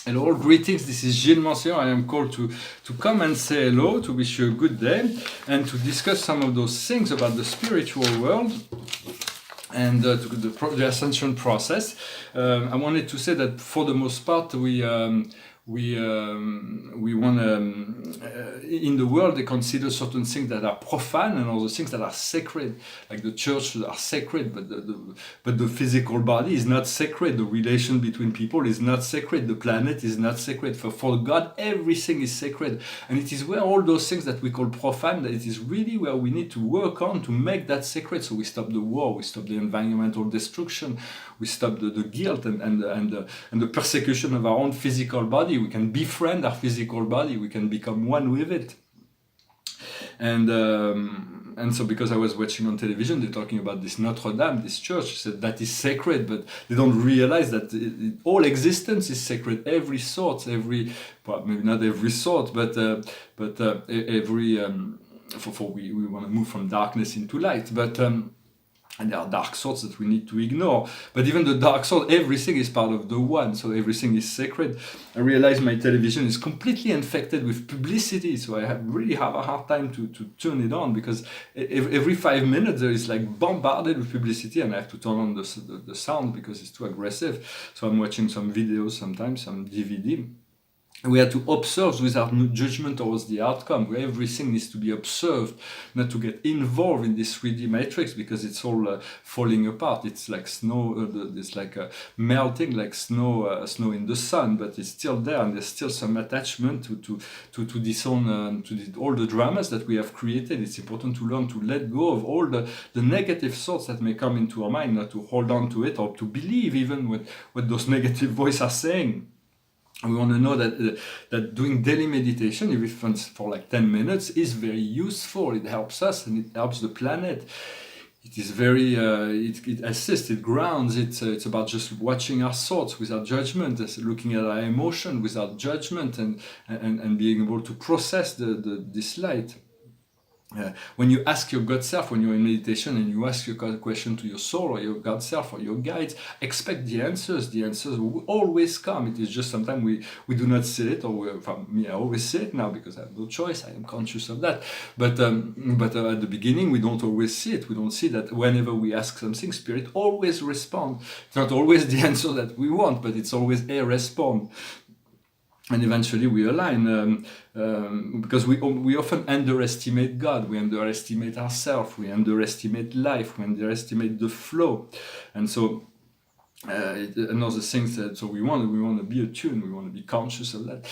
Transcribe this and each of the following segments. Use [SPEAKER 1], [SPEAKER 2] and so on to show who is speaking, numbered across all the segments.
[SPEAKER 1] Hello, all greetings. This is Gilles Monsieur. I am called to come and say hello, to wish you a good day, and to discuss some of those things about the spiritual world and the ascension process. I wanted to say that for the most part, we want to in the world they consider certain things that are profane and other things that are sacred, like the church are sacred, but the physical body is not sacred, the relation between people is not sacred, the planet is not sacred. For God everything is sacred, and it is where all those things that we call profane, that it is really where we need to work on to make that sacred. So we stop the war, we stop the environmental destruction, we stop the guilt and the persecution of our own physical body. We can befriend our physical body, we can become one with it. And so because I was watching on television, they're talking about this Notre Dame, this church, said that is sacred, but they don't realize that all existence is sacred. Every thought, well, maybe not every thought, but every, we want to move from darkness into light, but and there are dark thoughts that we need to ignore. But even the dark thought, everything is part of the one, so everything is sacred. I realize my television is completely infected with publicity, so I really have a hard time to turn it on, because every 5 minutes there is like bombarded with publicity, and I have to turn on the sound because it's too aggressive. So I'm watching some videos sometimes, some DVD. We have to observe without judgment towards the outcome, where everything needs to be observed, not to get involved in this 3D matrix, because it's all falling apart. It's like snow, it's like melting like snow in the sun, but it's still there, and there's still some attachment to this own, all the dramas that we have created. It's important to learn to let go of all the negative thoughts that may come into our mind, not to hold on to it or to believe even what those negative voices are saying. We want to know that doing daily meditation, even for like 10 minutes, is very useful. It helps us and it helps the planet. It is very, it assists, it grounds. It's about just watching our thoughts without judgment, looking at our emotion without judgment, and being able to process this light. When you ask your God self, when you're in meditation and you ask your question to your soul or your God self or your guides, expect the answers. The answers will always come. It is just sometimes we do not see it, or I always see it now because I have no choice. I am conscious of that. But at the beginning, we don't always see it. We don't see that whenever we ask something, Spirit always responds. It's not always the answer that we want, but it's always a response. And eventually we align, because we often underestimate God, we underestimate ourselves, we underestimate life, we underestimate the flow. And so another thing that, so we want to be attuned, we want to be conscious of that,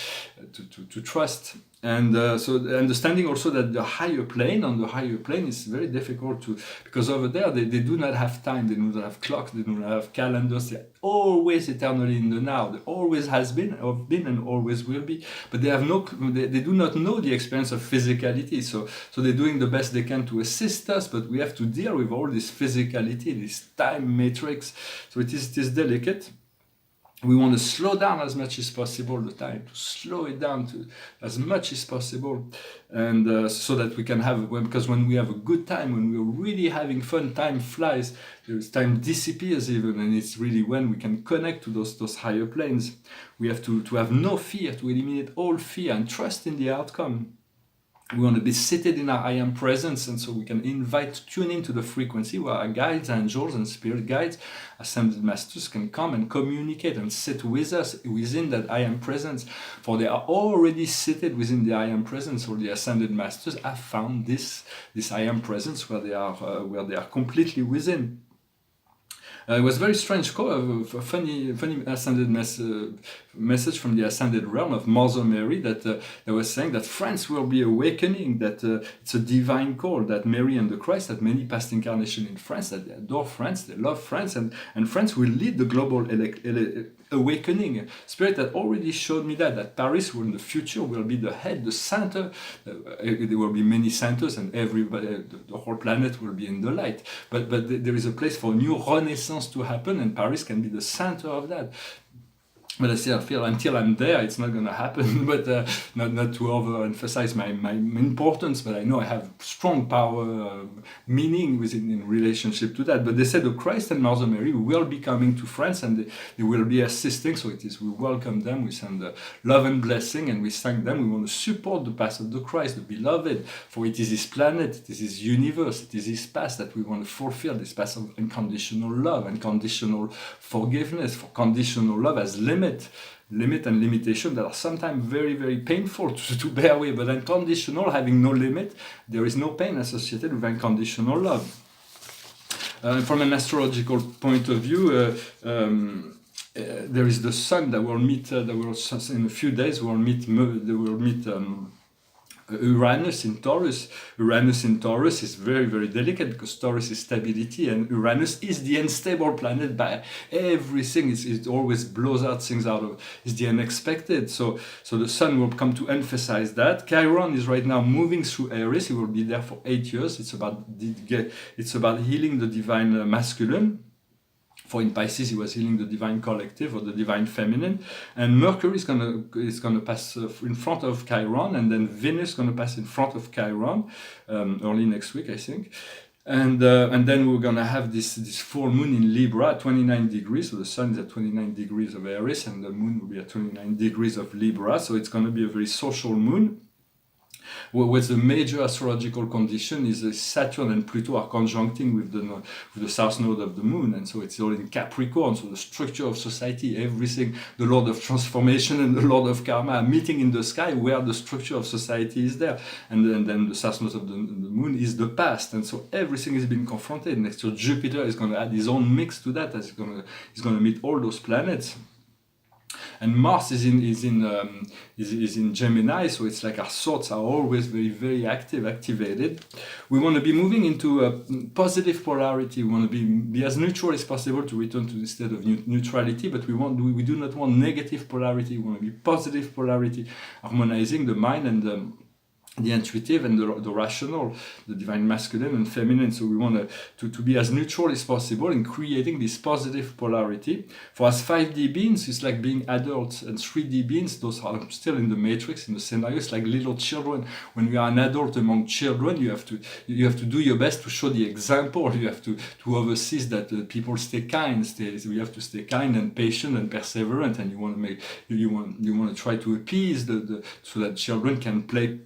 [SPEAKER 1] to trust. And so understanding also that the higher plane, on the higher plane, is very difficult because over there they do not have time, they do not have clocks, they do not have calendars, they're always eternally in the now. They always has been and always will be, but they have they do not know the experience of physicality. So they're doing the best they can to assist us, but we have to deal with all this physicality, this time matrix. So it is delicate. We want to slow down as much as possible the time, to slow it down to as much as possible, and so that we can have, because when we have a good time, when we're really having fun, time flies, time disappears even, and it's really when we can connect to those higher planes. We have to have no fear, to eliminate all fear and trust in the outcome. We want to be seated in our I am presence, and so we can tune into the frequency where our guides, angels, and spirit guides, ascended masters can come and communicate and sit with us within that I am presence. For they are already seated within the I am presence, or the ascended masters have found this I am presence where they are completely within. It was a very strange funny ascended message from the ascended realm of Mother Mary that was saying that France will be awakening, that it's a divine call, that Mary and the Christ had many past incarnations in France, that they adore France, they love France, and France will lead the global awakening. Spirit had already showed me that Paris will in the future will be the head, the center. There will be many centers, and everybody, the whole planet will be in the light. But there is a place for new renaissance to happen, and Paris can be the center of that. But I still feel until I'm there, it's not going to happen. But not to overemphasize my importance, but I know I have strong power, meaning within in relationship to that. But they said the Christ and Mother Mary will be coming to France, and they will be assisting. So it is, we welcome them, we send love and blessing, and we thank them. We want to support the path of the Christ, the beloved, for it is His planet, it is His universe, it is His path that we want to fulfill, this path of unconditional love, unconditional forgiveness. For conditional love as limit and limitation that are sometimes very, very painful to bear with, but unconditional, having no limit, there is no pain associated with unconditional love. From an astrological point of view, there is the sun that will meet, in a few days, will meet Uranus in Taurus. Uranus in Taurus is very, very delicate because Taurus is stability, and Uranus is the unstable planet by everything. It always blows out things out of, it's the unexpected. So the sun will come to emphasize that. Chiron is right now moving through Aries. He will be there for 8 years. It's about healing the divine masculine. For in Pisces, he was healing the divine collective or the divine feminine, and Mercury is gonna pass in front of Chiron, and then Venus is gonna pass in front of Chiron early next week, I think, and then we're gonna have this full moon in Libra at 29 degrees. So the sun is at 29 degrees of Aries, and the moon will be at 29 degrees of Libra. So it's gonna be a very social moon. What's the major astrological condition is Saturn and Pluto are conjuncting with the south node of the moon, and so it's all in Capricorn. So the structure of society, everything, the Lord of transformation and the Lord of karma are meeting in the sky where the structure of society is there, and then the south node of the moon is the past, and so everything is being confronted. Next year, Jupiter is going to add his own mix to that, as he's going to meet all those planets. And Mars is in Gemini, so it's like our thoughts are always very, very activated. We want to be moving into a positive polarity. We want to be as neutral as possible to return to the state of neutrality, but we do not want negative polarity. We want to be positive polarity, harmonizing the mind and the intuitive and the rational, the divine masculine and feminine. So we want to be as neutral as possible in creating this positive polarity. For us 5D beings, it's like being adults, and 3D beings, those are still in the matrix, in the scenario. It's like little children. When you are an adult among children, you have to do your best to show the example. You have to oversee that people stay kind. We have to stay kind and patient and perseverant, and you want to try to appease so that children can play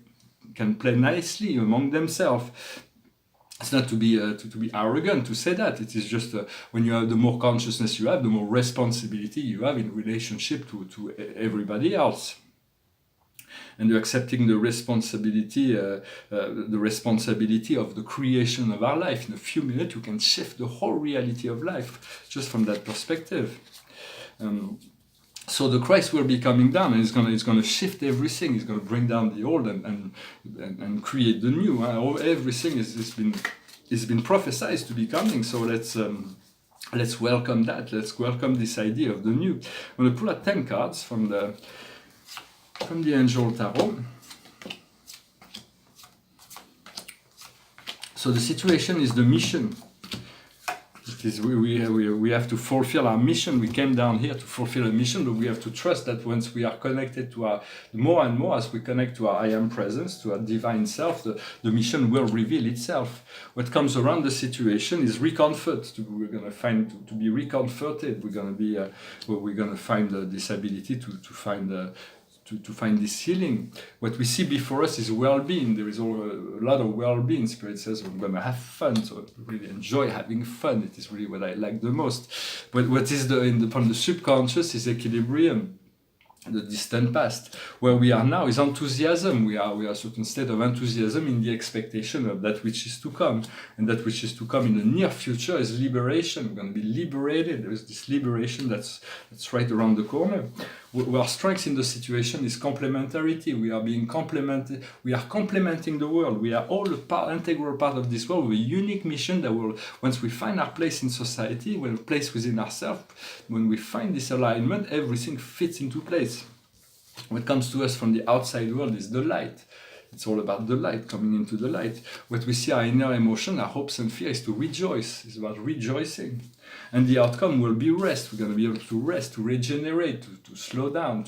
[SPEAKER 1] nicely among themselves. It's not to be arrogant to say that. It is just when you have, the more consciousness you have, the more responsibility you have in relationship to everybody else. And you're accepting the responsibility of the creation of our life. In a few minutes, you can shift the whole reality of life just from that perspective. So the Christ will be coming down, and it's going to shift everything. He's going to bring down the old and create the new. Everything is been prophesied to be coming. So let's welcome that. Let's welcome this idea of the new. I'm going to pull out 10 cards from the Angel Tarot. So the situation is the mission. We have to fulfill our mission. We came down here to fulfill a mission, but we have to trust that once we are connected to our, more and more as we connect to our I Am Presence, to our divine self, the mission will reveal itself. What comes around the situation is reconfort. We're going to find to be reconforted. We're going to find this ability to find this healing. What we see before us is well-being. There is a lot of well-being. Spirit says we're going to have fun, so I really enjoy having fun. It is really what I like the most. But what is from the subconscious is equilibrium. The distant past. Where we are now is enthusiasm. We are a certain state of enthusiasm in the expectation of that which is to come. And that which is to come in the near future is liberation. We're going to be liberated. There is this liberation that's right around the corner. Our strength in the situation is complementarity. We are being complemented. We are complementing the world. We are all integral part of this world with a unique mission that will, once we find our place in society, when place within ourselves, when we find this alignment, everything fits into place. What comes to us from the outside world is the light. It's all about the light, coming into the light. What we see, our inner emotion, our hopes and fear, is to rejoice. It's about rejoicing. And the outcome will be rest. We're going to be able to rest, to regenerate, to slow down,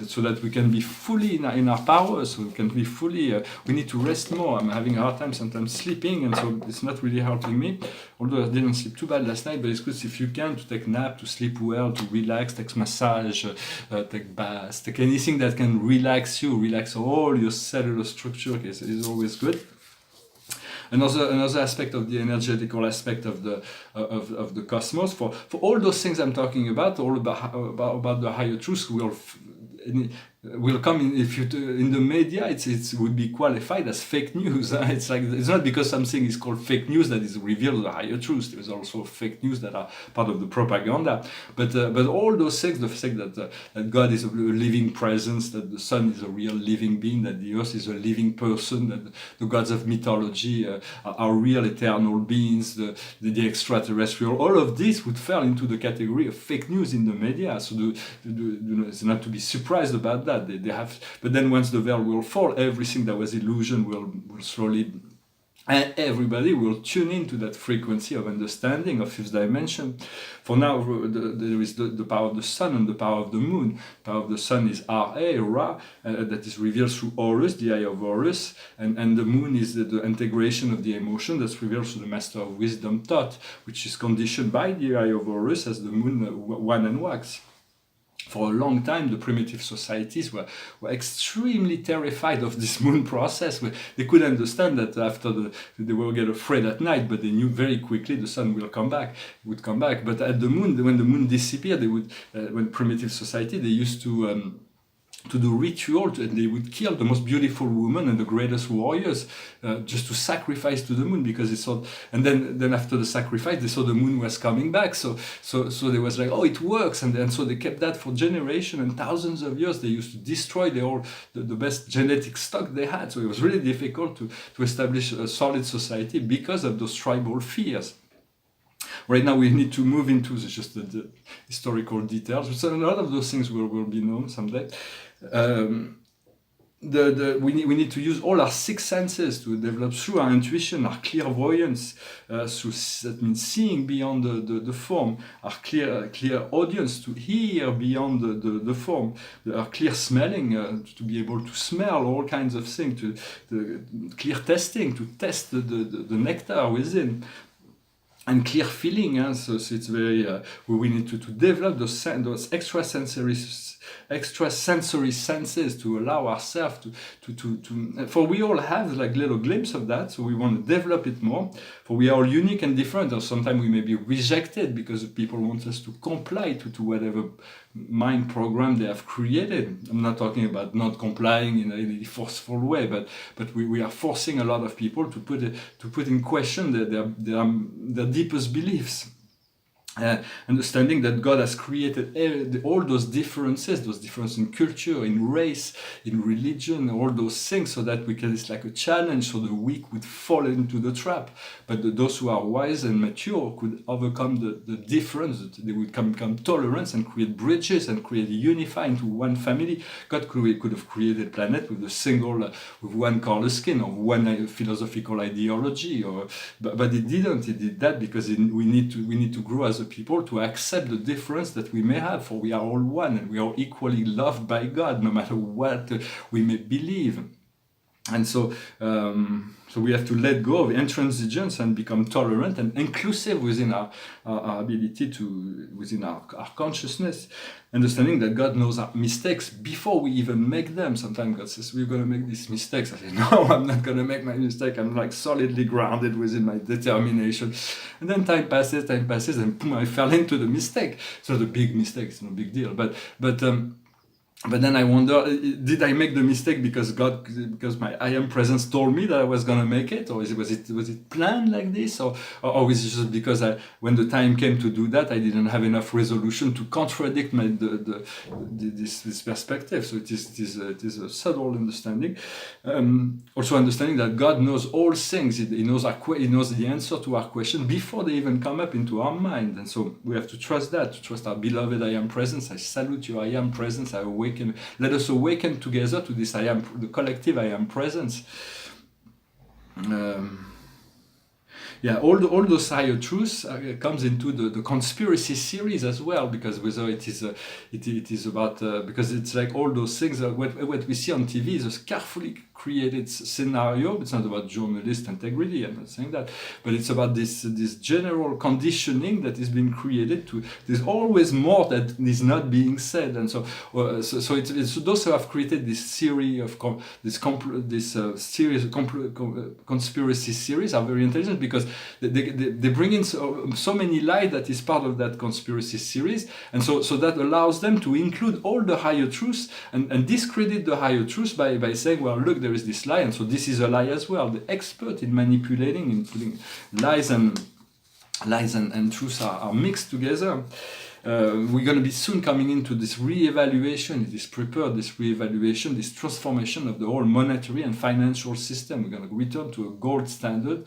[SPEAKER 1] so that we can be fully in our power, so we can be fully, we need to rest more. I'm having a hard time sometimes sleeping, and so it's not really helping me. Although I didn't sleep too bad last night, but it's good if you can, to take nap, to sleep well, to relax, take massage, take baths, take anything that can relax you, relax all your cellular structure. Okay, so it's always good. Another aspect of the energetical aspect of the cosmos, for all those things I'm talking about, all about the higher truth, will come in. If you in the media, it would be qualified as fake news. It's like, it's not because something is called fake news that is revealed the higher truth. There is also fake news that are part of the propaganda. But all those things, the fact that God is a living presence, that the sun is a real living being, that the earth is a living person, that the gods of mythology are real eternal beings, the extraterrestrial, all of this would fall into the category of fake news in the media. So it's not to be surprised about that. They have, but then once the veil will fall, everything that was illusion will slowly, and everybody will tune into that frequency of understanding of fifth dimension. For now, there is the power of the sun and the power of the moon. The power of the sun is Ra, that is revealed through Horus, the eye of Horus, and the moon is the integration of the emotion that's revealed through the master of wisdom thought, which is conditioned by the eye of Horus as the moon wan and wax. For a long time, the primitive societies were extremely terrified of this moon process. They could understand that after they will get afraid at night, but they knew very quickly the sun would come back. But at the moon, when the moon disappeared, they would, when primitive society, they used to do ritual, and they would kill the most beautiful women and the greatest warriors just to sacrifice to the moon, because they saw. And then after the sacrifice, they saw the moon was coming back. So they was like, oh, it works, and so they kept that for generations and thousands of years. They used to destroy the best genetic stock they had. So it was really difficult to establish a solid society because of those tribal fears. Right now we need to move into just the historical details. So a lot of those things will be known someday. We need to use all our six senses to develop through our intuition, our clairvoyance, that means seeing beyond the form, our clear audience to hear beyond the form, our clear smelling, to be able to smell all kinds of things, to clear testing, to test the nectar within. And clear feeling, so it's very. We need to develop those extrasensory senses to allow ourselves to. For we all have like little glimpse of that, so we want to develop it more. For we are all unique and different, or sometimes we may be rejected because people want us to comply to whatever mind program they have created. I'm not talking about not complying in a forceful way, but we are forcing a lot of people to put in question their deepest beliefs. Understanding that God has created all those differences in culture, in race, in religion, all those things, so that it's like a challenge, so the weak would fall into the trap. But those who are wise and mature could overcome the difference. They would become tolerant and create bridges and unify into one family. God could have created a planet with with one color skin or one philosophical ideology, but He didn't. He did that because we need to grow as a people to accept the difference that we may have, for we are all one and we are equally loved by God, no matter what we may believe. And so we have to let go of intransigence and become tolerant and inclusive within our ability within our consciousness, understanding that God knows our mistakes before we even make them. Sometimes God says, we're going to make these mistakes. I say, no, I'm not going to make my mistake. I'm like solidly grounded within my determination. And then time passes, and boom, I fell into the mistake. It's not a big mistake, it's no big deal. But then I wonder, did I make the mistake because my I am presence told me that I was going to make it, or was it planned like this, or was it just because when the time came to do that, I didn't have enough resolution to contradict this perspective? So it is a subtle understanding. Also understanding that God knows all things. He knows the answer to our question before they even come up into our mind, and so we have to trust that, to trust our beloved I am presence. I salute you, I am presence. I await awaken. Let us awaken together to this I am, the collective I am presence. Yeah, all those higher truths comes into the conspiracy series as well, because whether it is about because it's like all those things what we see on TV is a carefully created scenario. It's not about journalist integrity, I'm not saying that, but it's about this general conditioning that is being created to there's always more that is not being said, and so it's those who have created this series of conspiracy series are very intelligent, because they bring in so many lies that is part of that conspiracy series, and so that allows them to include all the higher truths and discredit the higher truths by saying, well, look, there is this lie, and so this is a lie as well. The expert in manipulating, including lies and truths are mixed together. We're going to be soon coming into this re-evaluation. It is prepared, this re-evaluation, this transformation of the whole monetary and financial system. We're going to return to a gold standard.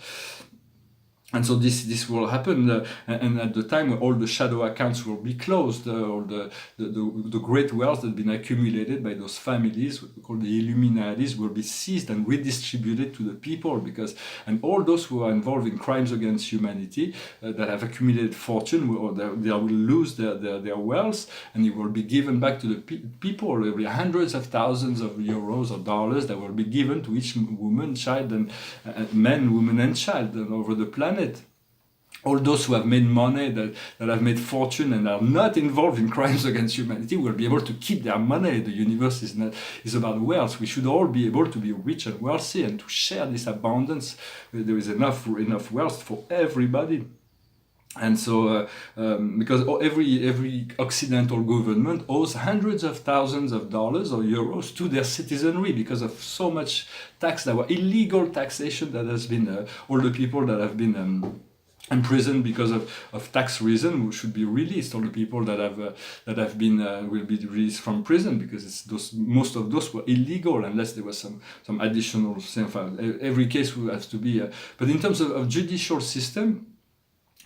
[SPEAKER 1] And so this will happen, and at the time when all the shadow accounts will be closed, all the great wealth that has been accumulated by those families, what we call the Illuminatis, will be seized and redistributed to the people, and all those who are involved in crimes against humanity that have accumulated fortune, they will lose their wealth, and it will be given back to the people. There will be hundreds of thousands of euros or dollars that will be given to each woman, child, and man, woman, and child over the planet. All those who have made money, that have made fortune and are not involved in crimes against humanity will be able to keep their money. The universe is about wealth. We should all be able to be rich and wealthy and to share this abundance. There is enough wealth for everybody. And so, because every Occidental government owes hundreds of thousands of dollars or euros to their citizenry because of so much tax that were illegal taxation that has been all the people that have been imprisoned because of tax reason who should be released. All the people that have been will be released from prison, because most of those were illegal unless there was some additional. Every case has to be. But in terms of judicial system.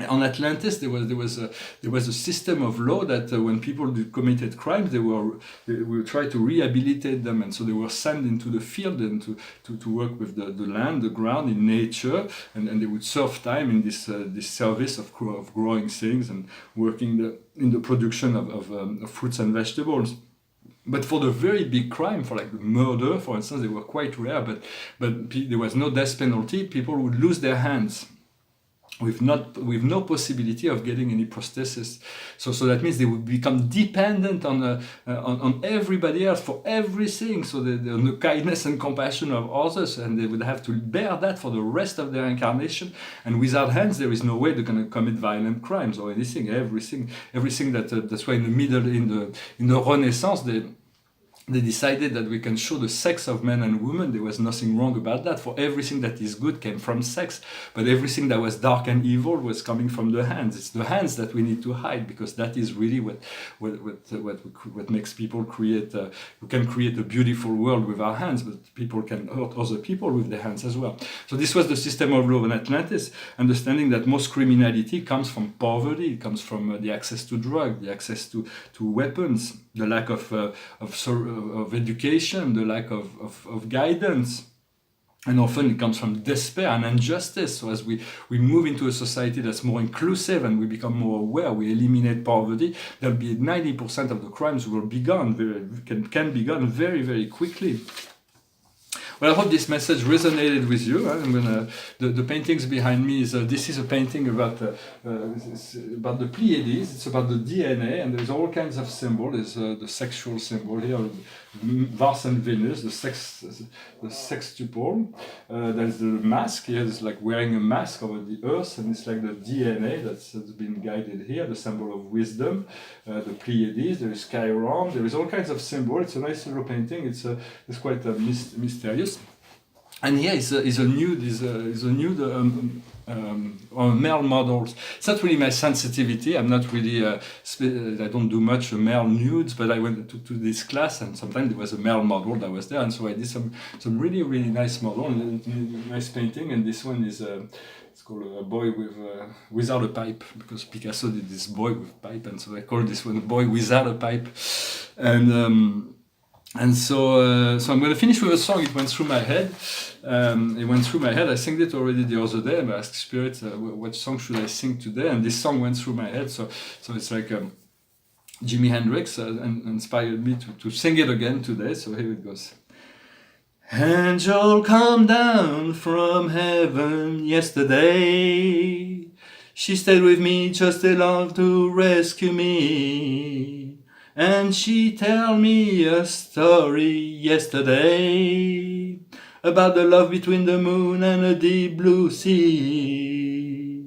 [SPEAKER 1] On Atlantis, there was a system of law that when people committed crimes, they would try to rehabilitate them, and so they were sent into the field and to work with the land, the ground, in nature, and they would serve time in this service of growing things and working in the production of fruits and vegetables. But for the very big crime, for like murder, for instance, they were quite rare. But there was no death penalty. People would lose their hands, with no possibility of getting any prosthesis. So that means they would become dependent on everybody else for everything. So the kindness and compassion of others, and they would have to bear that for the rest of their incarnation. And without hands, there is no way they're going to commit violent crimes or anything. Everything that's why in the middle, in the Renaissance, they decided that we can show the sex of men and women. There was nothing wrong about that. For everything that is good came from sex, but everything that was dark and evil was coming from the hands. It's the hands that we need to hide, because that is really what makes people create. We can create a beautiful world with our hands, but people can hurt other people with their hands as well. So this was the system of law in Atlantis, understanding that most criminality comes from poverty. It comes from the access to drugs, the access to weapons, the lack of education, the lack of guidance. And often it comes from despair and injustice. So as we move into a society that's more inclusive and we become more aware, we eliminate poverty, there'll be 90% of the crimes will be gone, can be gone very, very quickly. Well, I hope this message resonated with you. The paintings behind me this is a painting about the Pleiades. It's about the DNA, and there's all kinds of symbols. There's the sexual symbol here, Mars and Venus, the sextuple. There's the mask here. It's like wearing a mask over the Earth, and it's like the DNA that's been guided here, the symbol of wisdom. The Pleiades. There is Chiron. There is all kinds of symbols. It's a nice little painting. It's quite mysterious. And here is a nude male models. It's not really my sensitivity. I'm not really I don't do much male nudes, but I went to this class, and sometimes there was a male model that was there, and so I did some really, really nice model and nice painting. And this one is it's called A Boy Without a Pipe, because Picasso did this boy with pipe, and so I call this one A Boy Without a Pipe. And And so I'm going to finish with a song. It went through my head. I sang it already the other day. I asked Spirit, what song should I sing today? And this song went through my head. So it's like Jimi Hendrix inspired me to sing it again today. So here it goes. Angel come down from heaven yesterday. She stayed with me just enough to rescue me. And she tell me a story yesterday about the love between the moon and a deep blue sea.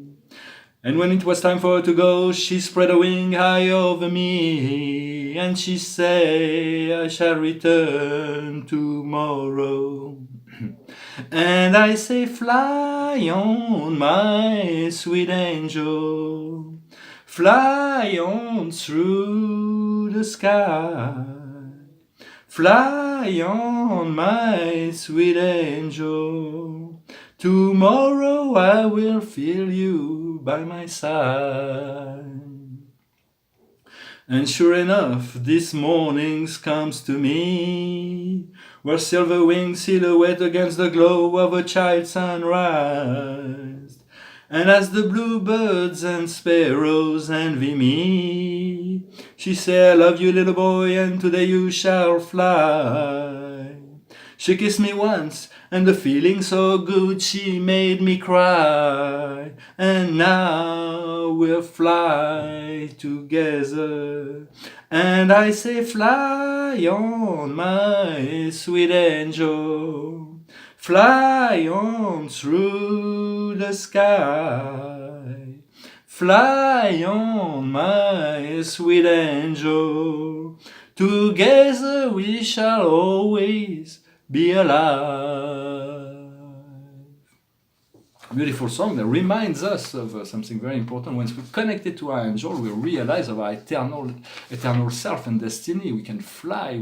[SPEAKER 1] And when it was time for her to go, she spread a wing high over me, and she say, I shall return tomorrow. And I say, fly on, my sweet angel, fly on through the sky. Fly on, my sweet angel, tomorrow I will feel you by my side. And sure enough, this morning comes to me, where silver wings silhouette against the glow of a child sunrise. And as the bluebirds and sparrows envy me, she say, I love you, little boy, and today you shall fly. She kissed me once, and the feeling so good, she made me cry. And now we'll fly together. And I say, fly on, my sweet angel. Fly on through the sky. Fly on, my sweet angel. Together we shall always be alive. Beautiful song that reminds us of something very important. Once we connect it to our angel, we realize of our eternal self and destiny. We can fly.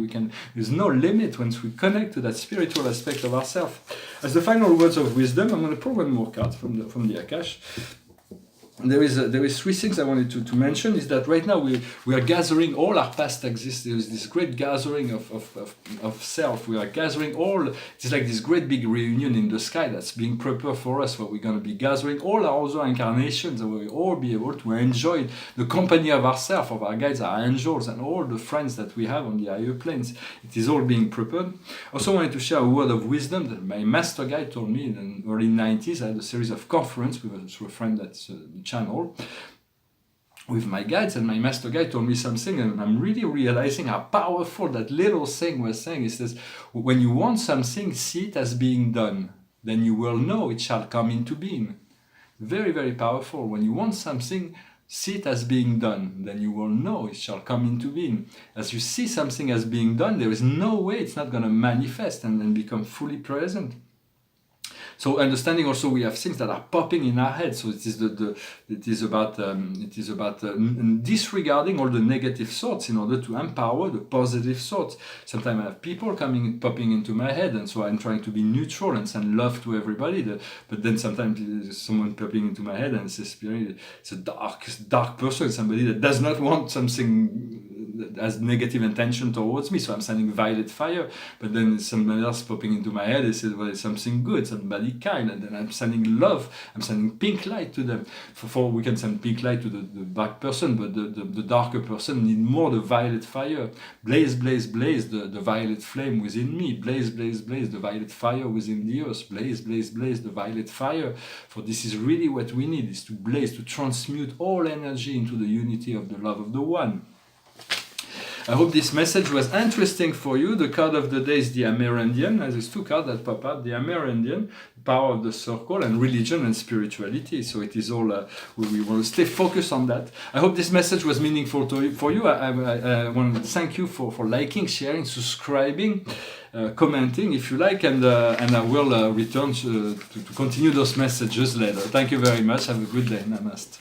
[SPEAKER 1] There's no limit once we connect to that spiritual aspect of ourselves. As the final words of wisdom, I'm going to pull one more card from the Akash. There is three things I wanted to mention. Is that right now we are gathering all our past existence. There is this great gathering of self. We are gathering all. It's like this great big reunion in the sky that's being prepared for us. Where we're going to be gathering all our other incarnations, and we'll all be able to enjoy the company of ourselves, of our guides, our angels, and all the friends that we have on the higher planes. It is all being prepared. Also wanted to share a word of wisdom that my master guide told me in the early 90s. I had a series of conference with a friend that's channel with my guides, and my master guide told me something, and I'm really realizing how powerful that little thing was saying. He says, when you want something, see it as being done, then you will know it shall come into being. Very, very powerful. When you want something, see it as being done, then you will know it shall come into being. As you see something as being done, there is no way it's not going to manifest and then become fully present. So understanding also we have things that are popping in our head. So it is about disregarding all the negative thoughts in order to empower the positive thoughts. Sometimes I have people popping into my head, and so I'm trying to be neutral and send love to everybody. But then sometimes there's someone popping into my head and it's a dark person, somebody that does not want something that has negative intention towards me. So I'm sending violet fire. But then somebody else popping into my head, they said, well, it's something good, somebody kind, and then I'm sending love, I'm sending pink light to them. For we can send pink light to the dark person, but the darker person need more the violet fire. Blaze, blaze, blaze the violet flame within me. Blaze, blaze, blaze the violet fire within the earth. Blaze, blaze, blaze the violet fire. For this is really what we need, is to blaze, to transmute all energy into the unity of the love of the one. I hope this message was interesting for you. The card of the day is the Amerindian. There's two cards that pop up. The Amerindian, power of the circle, and religion and spirituality. So it is all, we want to stay focused on that. I hope this message was meaningful for you. I want to thank you for liking, sharing, subscribing, commenting if you like, and I will return to continue those messages later. Thank you very much. Have a good day. Namaste.